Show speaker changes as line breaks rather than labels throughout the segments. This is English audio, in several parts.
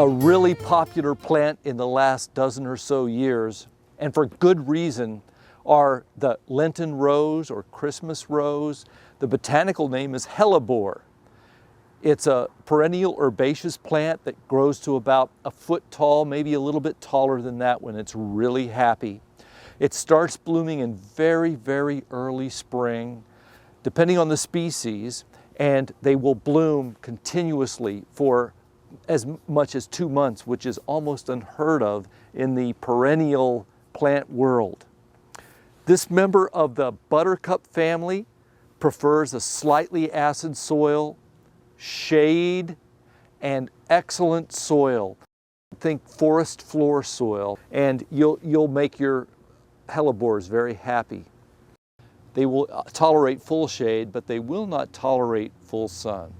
a really popular plant in the last dozen or so years, and for good reason, are the Lenten rose or Christmas rose. The botanical name is hellebore. It's a perennial herbaceous plant that grows to about a foot tall, maybe a little bit taller than that when it's really happy. It starts blooming in very, very early spring, depending on the species, and they will bloom continuously for as much as 2 months, which is almost unheard of in the perennial plant world. This member of the buttercup family prefers a slightly acid soil, shade, and excellent soil. Think forest floor soil, and you'll make your hellebores very happy. They will tolerate full shade, but they will not tolerate full sun.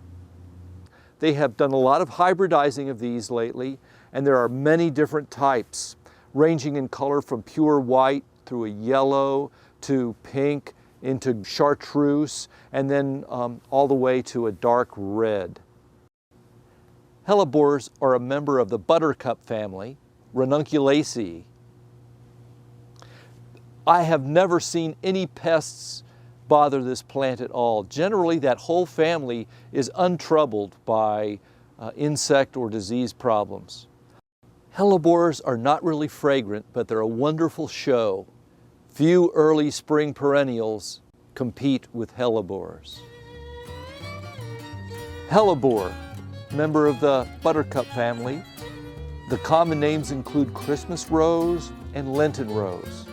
They have done a lot of hybridizing of these lately, and there are many different types, ranging in color from pure white through a yellow to pink into chartreuse, and then all the way to a dark red. Hellebores are a member of the buttercup family, Ranunculaceae. I have never seen any pests bother this plant at all. Generally, that whole family is untroubled by insect or disease problems. Hellebores are not really fragrant, but they're a wonderful show. Few early spring perennials compete with hellebores. Hellebore, member of the buttercup family. The common names include Christmas rose and Lenten rose.